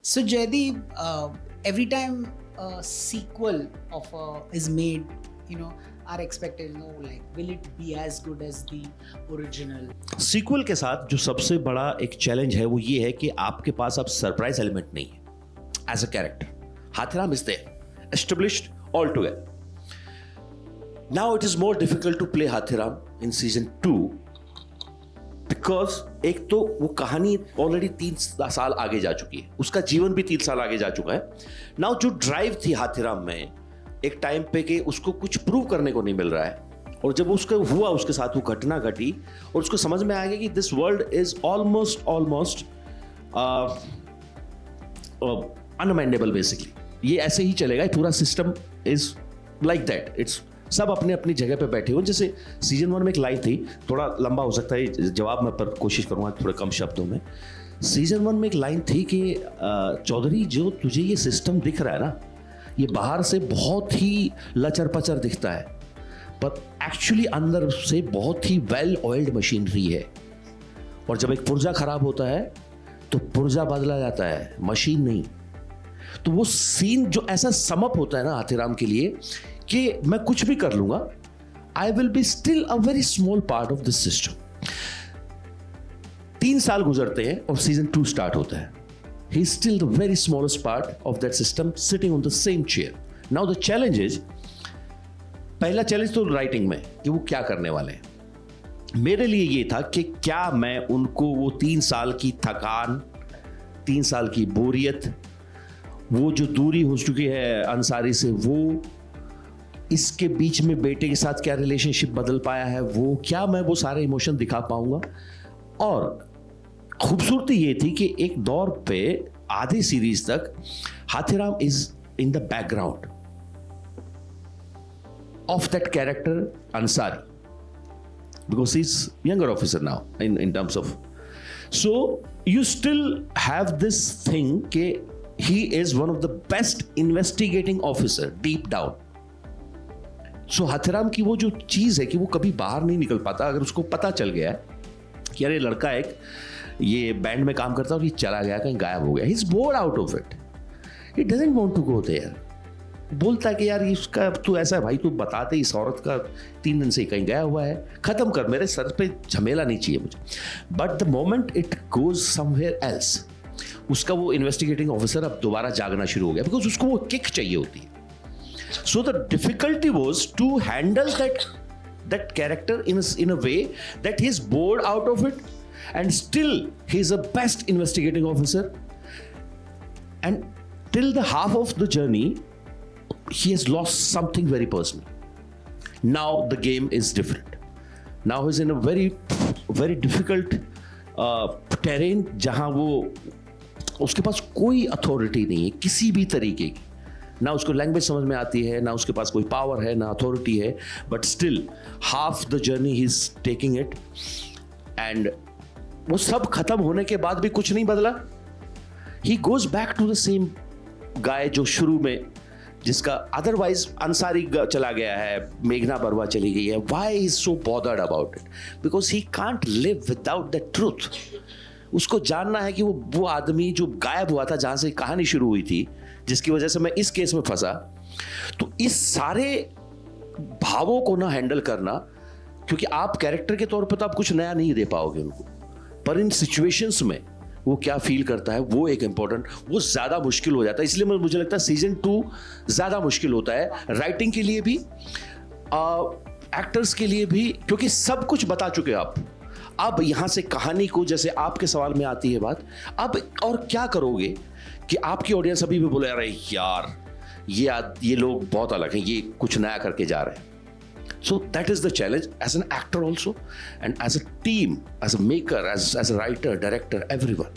So Jaydeep, every time a sequel of is made, our expectations, like, will it be as good as the original? Sequel के साथ जो सबसे बड़ा एक challenge है वो ये है कि आपके पास अब सरप्राइज एलिमेंट नहीं है as a character. Hathiram is there established all together. Now it is more difficult to play Hathiram in season 2 because एक तो वो कहानी ऑलरेडी 3 साल आगे जा चुकी है, उसका जीवन भी 3 साल आगे जा चुका है. नाउ जो ड्राइव थी हाथीराम में एक टाइम पे कि उसको कुछ प्रूव करने को नहीं मिल रहा है, और जब उसका हुआ, उसके साथ वो घटना घटी और उसको समझ में आ गया कि this world is almost unamendable. Basically ये ऐसे ही चलेगा, पूरा system is like that. It's सब अपने अपनी जगह पे बैठे हो. जैसे सीजन 1 में एक लाइन थी, थोड़ा लंबा हो सकता है जवाब में, पर कोशिश करूंगा थोड़े कम शब्दों में. सीजन 1 में एक लाइन थी कि चौधरी, जो तुझे ये सिस्टम दिख रहा है ना, ये बाहर से बहुत ही लचर पचर दिखता है, पर एक्चुअली अंदर से बहुत ही वेल ऑयल्ड मशीनरी है. और जब एक पुर्जा खराब होता है तो पुर्जा बदला जाता है, मशीन नहीं. तो वो सीन जो ऐसा समअप होता है ना हाथीराम के लिए कि मैं कुछ भी कर लूंगा, I will be still a very small part of this system. 3 साल गुजरते हैं और सीजन 2 स्टार्ट होता है. He is still the very smallest part of that system sitting on the same chair. Now the challenge is, पहला challenge तो writing में कि वो क्या करने वाले हैं. मेरे लिए ये था कि क्या मैं उनको वो 3 साल की थकान, 3 साल की बोरियत, वो जो दूरी हो चुकी है अंसारी से, वो इसके बीच में बेटे के साथ क्या रिलेशनशिप बदल पाया है, वो क्या मैं वो सारे इमोशन दिखा पाऊंगा. और खूबसूरती ये थी कि एक दौर पे आधी सीरीज तक Hathiram is in the background of that character Ansari, because he's younger officer now in terms of, so you still have this thing ke he is one of the best investigating officer deep down. so Hathiram की वो जो चीज है कि वो कभी बाहर नहीं निकल पाता. अगर उसको पता चल गया कि अरे लड़का एक ये बैंड में काम करता और ये चला गया, कहीं गायब हो गया, he is bored out of it, he doesn't want to go there. बोलता है कि यार इसका तू ऐसा है भाई, तू बताते इस औरत का 3 दिन से कहीं गया हुआ है, खत्म कर, मेरे सर पे झमेला नहीं चाहिए मुझे. But the moment it goes somewhere else, उसका वो इन्वेस्टिगेटिंग ऑफिसर अब दोबारा जागना शुरू हो गया, बिकॉज उसको वो किक चाहिए होती है. So the difficulty was to handle that character in a way that he is bored out of it and still he is a best investigating officer. And till the half of the journey he has lost something very personal. Now the game is different. Now he's in a very difficult terrain, जहां वो उसके पास कोई authority नहीं है किसी भी तरीके की. ना उसको लैंग्वेज समझ में आती है, ना उसके पास कोई पावर है, ना अथॉरिटी है, but still half the journey he is taking it. And वो सब खत्म होने के बाद भी कुछ नहीं बदला. He goes back to the same guy जो शुरू में, जिसका अदरवाइज अंसारी चला गया है, मेघना बरुआ चली गई है. Why is so bothered about it? Because he can't live without the truth. उसको जानना है कि वो आदमी जो गायब हुआ था, जहां से कहानी शुरू हुई थी, जिसकी वजह से मैं इस केस में फंसा. तो इस सारे भावों को ना हैंडल करना, क्योंकि आप कैरेक्टर के तौर पर तो आप कुछ नया नहीं दे पाओगे उनको, पर इन सिचुएशंस में वो क्या फील करता है, वो एक इंपॉर्टेंट, वो ज्यादा मुश्किल हो जाता है. इसलिए मुझे लगता है सीजन 2 ज्यादा मुश्किल होता है, राइटिंग के लिए भी, एक्टर्स के लिए भी, क्योंकि सब कुछ बता चुके आप. अब यहां से कहानी को, जैसे आपके सवाल में आती है बात, अब और क्या करोगे कि आपकी ऑडियंस अभी भी बोले अरे यार ये लोग बहुत अलग हैं, ये कुछ नया करके जा रहे हैं. So that is the challenge as an actor also, and as a team, as a maker, as a writer, director, everyone.